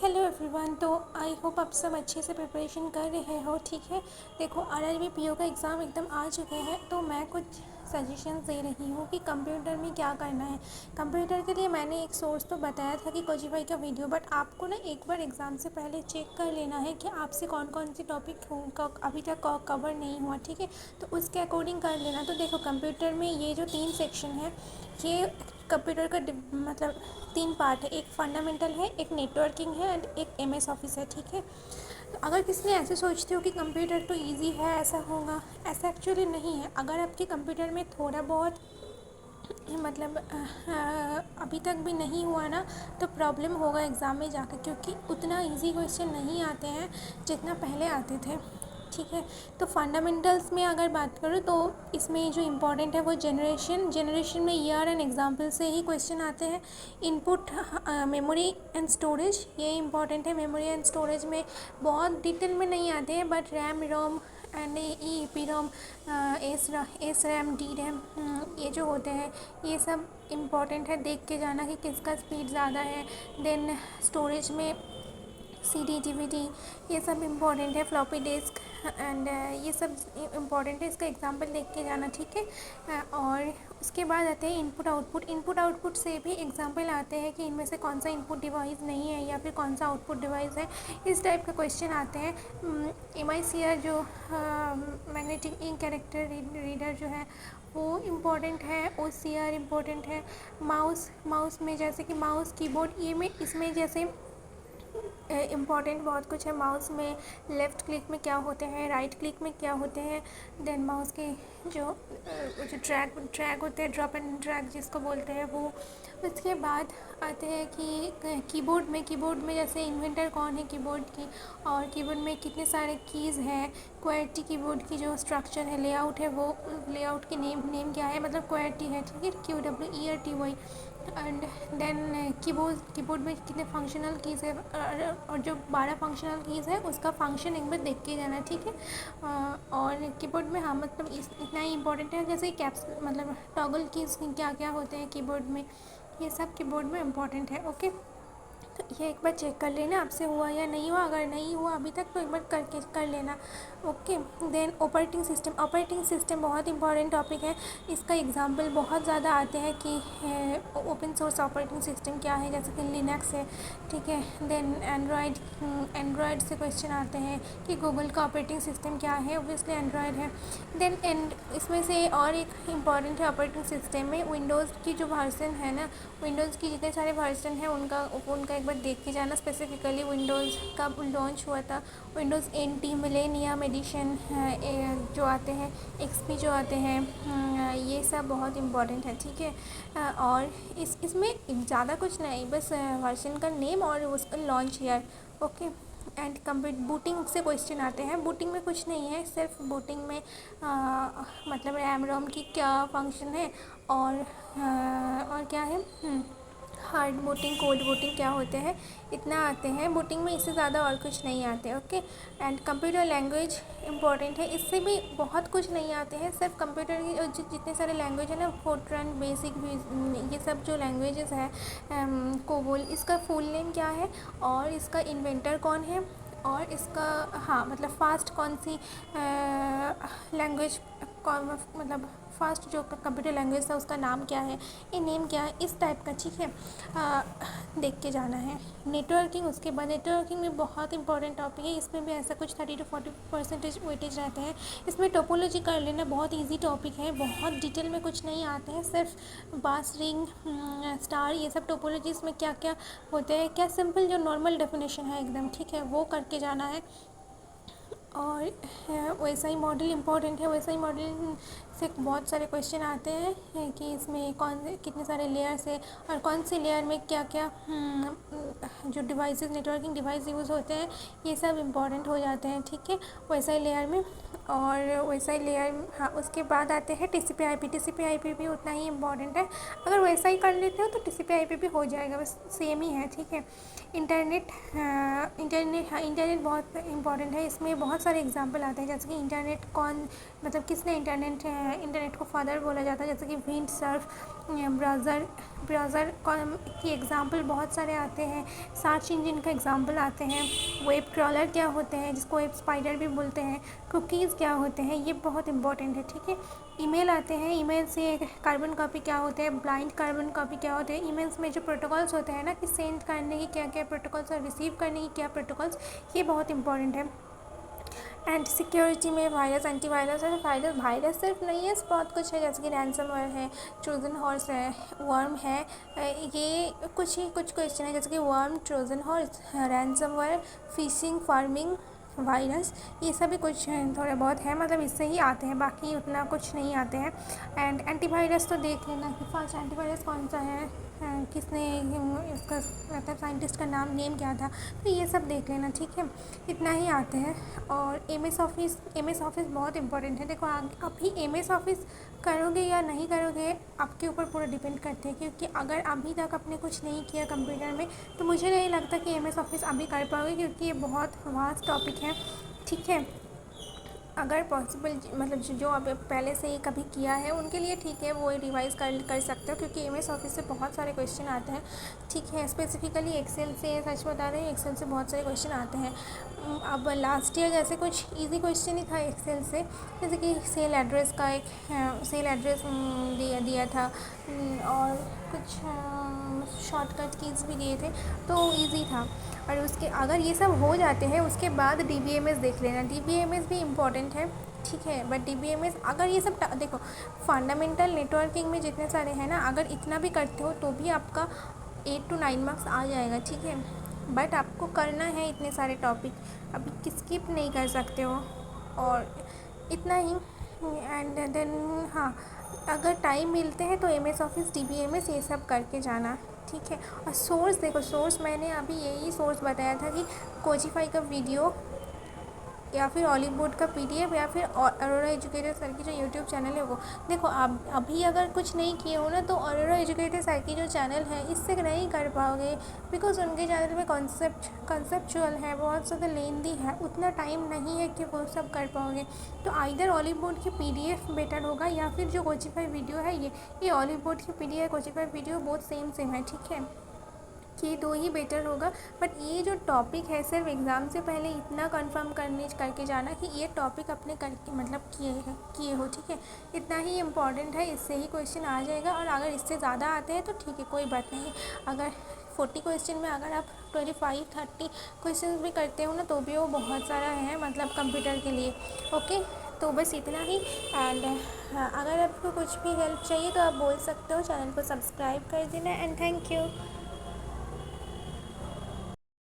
Hello everyone. तो I hope आप सब अच्छे से प्रिपरेशन कर रहे हो। ठीक है, देखो आरआरबी पीओ का एग्ज़ाम एकदम आ चुके हैं, तो मैं कुछ सजेशंस दे रही हूँ कि कंप्यूटर में क्या करना है। कंप्यूटर के लिए मैंने एक सोर्स तो बताया था कि कोजीभाई का वीडियो, बट आपको ना एक बार एग्ज़ाम से पहले चेक कर लेना है कि आपसे कौन कौन सी टॉपिक अभी तक कवर नहीं हुआ। ठीक है, तो उसके अकॉर्डिंग कर लेना। तो देखो कंप्यूटर में ये जो 3 सेक्शन है, ये कंप्यूटर का मतलब 3 पार्ट है। एक फंडामेंटल है, एक नेटवर्किंग है एंड एक एमएस ऑफिस है। ठीक है, तो अगर किसी ने ऐसे सोचते हो कि कंप्यूटर तो इजी है, ऐसा होगा, ऐसा एक्चुअली नहीं है। अगर आपके कंप्यूटर में थोड़ा बहुत मतलब अभी तक भी नहीं हुआ ना, तो प्रॉब्लम होगा एग्ज़ाम में जाकर, क्योंकि उतना इजी क्वेश्चन नहीं आते हैं जितना पहले आते थे। ठीक है, तो फंडामेंटल्स में अगर बात करूँ तो इसमें जो इम्पोर्टेंट है वो जनरेशन में ईयर एंड एग्जांपल से ही क्वेश्चन आते हैं। इनपुट, मेमोरी एंड स्टोरेज, ये इम्पॉर्टेंट है। मेमोरी एंड स्टोरेज में बहुत डिटेल में नहीं आते हैं, but RAM Rome and E P ROM, S RAM, D RAM, ये जो होते हैं ये सब इम्पॉर्टेंट है। देख के जाना कि किसका स्पीड ज़्यादा है। देन स्टोरेज में सीडी, डीवीडी, ये सब इम्पॉर्टेंट है। फ्लॉपी डिस्क एंड ये सब इम्पॉर्टेंट है, इसका एग्जांपल देख के जाना। ठीक है, और उसके बाद आते हैं इनपुट आउटपुट से भी एग्जांपल आते हैं कि इनमें से कौन सा इनपुट डिवाइस नहीं है या फिर कौन सा आउटपुट डिवाइस है। इस टाइप का क्वेश्चन आते हैं। MICR जो मैग्नेटिक इंक कैरेक्टर रीडर जो है वो इम्पॉर्टेंट है। OCR इम्पॉर्टेंट है। माउस में जैसे कि माउस कीबोर्ड, ये में इसमें जैसे इम्पॉर्टेंट बहुत कुछ है। माउस में लेफ़्ट क्लिक में क्या होते हैं, राइट क्लिक में क्या होते हैं। देन माउस के जो ट्रैक होते हैं, ड्रॉप एंड ड्रैग जिसको बोलते हैं वो। उसके बाद आते हैं कि कीबोर्ड में जैसे इन्वेंटर कौन है कीबोर्ड की, और कीबोर्ड में कितने सारे कीज़ हैं। क्वेटी कीबोर्ड की जो स्ट्रक्चर है, लेआउट है, वो लेआउट की नेम क्या है, मतलब क्वेटी है। ठीक है, QWERTY। एंड देन कीबोर्ड में कितने फंक्शनल कीज़ है, और जो 12 फंक्शनल कीज़ है उसका फंक्शन एक बार देख के जाना। ठीक है, और कीबोर्ड में हाँ मतलब इतना ही इम्पोर्टेंट है। जैसे कैप्स मतलब टॉगल कीज़ क्या क्या होते हैं कीबोर्ड में, ये सब कीबोर्ड में इम्पॉर्टेंट है। ओके, तो ये एक बार चेक कर लेना आपसे हुआ या नहीं हुआ। अगर नहीं हुआ अभी तक तो एक बार करके कर लेना। ओके, देन ऑपरेटिंग सिस्टम बहुत इंपॉर्टेंट टॉपिक है। इसका एग्जांपल बहुत ज़्यादा आते हैं कि ओपन सोर्स ऑपरेटिंग सिस्टम क्या है, जैसे कि लिनक्स है। ठीक है, देन एंड्रॉयड से क्वेश्चन आते हैं कि गूगल का ऑपरेटिंग सिस्टम क्या है, ओब्वियसली एंड्रॉयड है। देन इसमें से और एक इम्पॉर्टेंट है ऑपरेटिंग सिस्टम में विंडोज़ की जो वर्जन है ना, विंडोज़ की जितने सारे वर्जन हैं उनका एक बार देख के जाना। स्पेसिफिकली विंडोज़ कब लॉन्च हुआ था, विंडोज़ NT, मिलेनियम एडिशन जो आते हैं, XP जो आते हैं, ये सब बहुत इम्पॉर्टेंट है। ठीक है, और इसमें ज़्यादा कुछ नहीं, बस वर्जन का नेम और उसका launch year. Okay, and booting से क्वेश्चन आते हैं। बूटिंग में कुछ नहीं है, सिर्फ बूटिंग में मतलब रैम रोम की क्या फंक्शन है, और क्या है, हार्ड बूटिंग, कोल्ड बूटिंग क्या होते हैं, इतना आते हैं बूटिंग में। इससे ज़्यादा और कुछ नहीं आते। Okay, and computer language important है। इससे भी बहुत कुछ नहीं आते हैं, सिर्फ कंप्यूटर की जितने सारे लैंग्वेज है ना, फोर्ट्रन, बेसिक, ये सब जो लैंग्वेजेस है, कोबोल, इसका फुल नेम क्या है, और इसका इन्वेंटर कौन है, और इसका हाँ मतलब फास्ट कौन सी लैंग्वेज, कौन मतलब फास्ट जो कंप्यूटर लैंग्वेज था उसका नाम क्या है, ये नेम क्या है, इस टाइप का। ठीक है, देख के जाना है। नेटवर्किंग, उसके बाद नेटवर्किंग में बहुत इंपॉर्टेंट टॉपिक है। इसमें भी ऐसा कुछ 30 to 40% वेटेज रहते हैं। इसमें टोपोलॉजी कर लेना, बहुत ईजी टॉपिक है, बहुत डिटेल में कुछ नहीं आते हैं। सिर्फ बास, रिंग, स्टार, ये सब टोपोलॉजीज़ में क्या क्या होते हैं, क्या सिंपल जो नॉर्मल डेफिनेशन है एकदम, ठीक है, वो करके जाना है। और वैसा ही मॉडल इम्पॉर्टेंट है। वैसा ही मॉडल से बहुत सारे क्वेश्चन आते हैं कि इसमें कितने सारे लेयर्स है, और कौन सी लेयर में क्या क्या जो डिवाइसेस, नेटवर्किंग डिवाइस यूज़ होते हैं, ये सब इम्पॉर्टेंट हो जाते हैं। ठीक है, वैसा ही लेयर में, और वैसा ही लेयर, हाँ उसके बाद आते हैं TCP/IP भी उतना ही इम्पॉर्टेंट है। अगर वैसा ही कर लेते हो तो TCP/IP भी हो जाएगा, बस सेम ही है। ठीक है, इंटरनेट, हाँ इंटरनेट बहुत इम्पॉर्टेंट है। इसमें बहुत सारे एग्जांपल आते हैं, जैसे कि इंटरनेट कौन मतलब किसने इंटरनेट है, इंटरनेट को फादर बोला जाता है, जैसे कि विंड सर्फ, ब्राउज़र की एग्ज़ाम्पल बहुत सारे आते हैं, सर्च इंजन का एग्ज़ाम्पल आते हैं, वेब क्रॉलर क्या होते हैं जिसको वेब स्पाइडर भी बोलते हैं, कुकीज़ क्या होते हैं, ये बहुत इंपॉर्टेंट है, ठीक है। ईमेल आते हैं, ईमेल से कार्बन कॉपी क्या होते हैं, ब्लाइंड कार्बन कॉपी क्या होते हैं, ईमेल्स में जो प्रोटोकॉल्स होते हैं ना कि सेंड करने की क्या क्या प्रोटोकॉल्स और रिसीव करने की क्या प्रोटोकॉल्स, ये बहुत इंपॉर्टेंट है। एंड सिक्योरिटी में वायरस, एंटीवायरस है, वायरस सिर्फ नहीं है, बहुत कुछ है, जैसे कि रैंसमवेयर है, ट्रोजन हॉर्स है, वर्म है, ये कुछ क्वेश्चन है, जैसे कि worm, Trojan horse, ransomware, fishing, farming, virus, ये सभी कुछ थोड़े बहुत है, मतलब इससे ही आते हैं, बाकी उतना कुछ नहीं आते हैं। एंड एंटीवायरस तो देख लेना कि फर्स्ट एंटीवायरस कौन सा है, किसने इसका मतलब साइंटिस्ट का नेम क्या था, तो ये सब देख लेना, ठीक है। इतना ही आते हैं। और एम एस ऑफिस बहुत इंपॉर्टेंट है। देखो अभी एम एस ऑफिस करोगे या नहीं करोगे आपके ऊपर पूरा डिपेंड करते हैं, क्योंकि अगर अभी तक आपने कुछ नहीं किया कंप्यूटर में तो मुझे नहीं लगता कि एम एस ऑफिस अभी कर पाओगे, क्योंकि ये बहुत वास्ट टॉपिक है, ठीक है। अगर पॉसिबल मतलब जो आप पहले से ही कभी किया है उनके लिए ठीक है, वो रिवाइज़ कर सकते हो, क्योंकि एम एस ऑफिस से बहुत सारे क्वेश्चन आते हैं, ठीक है। स्पेसिफिकली एक्सेल से, सच बता रहे हैं, एक्सेल से बहुत सारे क्वेश्चन आते हैं। अब लास्ट ईयर जैसे कुछ इजी क्वेश्चन ही था एक्सेल से, जैसे कि सेल एड्रेस का एक सेल एड्रेस दिया था, और कुछ शॉर्टकट कीज़ भी दिए थे, तो इजी था। और उसके अगर ये सब हो जाते हैं उसके बाद DBMS देख लेना, DBMS भी इम्पॉर्टेंट है, ठीक है। बट DBMS अगर ये सब देखो, फंडामेंटल नेटवर्किंग में जितने सारे हैं ना, अगर इतना भी करते हो तो भी आपका 8 to 9 मार्क्स आ जाएगा, ठीक है। बट आपको करना है इतने सारे टॉपिक, अभी स्किप नहीं कर सकते हो, और इतना ही। एंड देन हाँ, अगर टाइम मिलते हैं तो MS ऑफिस, DBMS ये सब करके जाना, ठीक है। और सोर्स देखो, सोर्स मैंने अभी यही सोर्स बताया था कि कोजीफाई का वीडियो, या फिर ऑलिव बोर्ड का PDF, या फिर अरोरा एजुकेटर सर की जो यूट्यूब चैनल है वो। देखो आप अभी अगर कुछ नहीं किए हो ना तो अरोरा एजुकेटर सर की जो चैनल है इससे नहीं कर पाओगे, बिकॉज उनके चैनल में कंसेप्चुअल है, बहुत ज़्यादा लेंदी है, उतना टाइम नहीं है कि वो सब कर पाओगे। तो आइदर ऑलिव बोर्ड की PDF बेटर होगा, या फिर जो कोजीफाई वीडियो है ये ऑलिव बोर्ड की PDF, कोजीफाई वीडियो बहुत सेम है, ठीक है, कि दो ही बेटर होगा। बट ये जो टॉपिक है सिर्फ एग्ज़ाम से पहले इतना कंफर्म करके जाना कि ये टॉपिक अपने करके मतलब किए हो, ठीक है। इतना ही इम्पॉर्टेंट है, इससे ही क्वेश्चन आ जाएगा। और अगर इससे ज़्यादा आते हैं तो ठीक है, कोई बात नहीं। अगर 40 क्वेश्चन में अगर आप 25-30 क्वेश्चन भी करते हो ना तो भी वो बहुत सारा है, मतलब कंप्यूटर के लिए, ओके। तो बस इतना ही। एंड अगर आपको कुछ भी हेल्प चाहिए तो आप बोल सकते हो, चैनल को सब्सक्राइब कर देना। And thank you.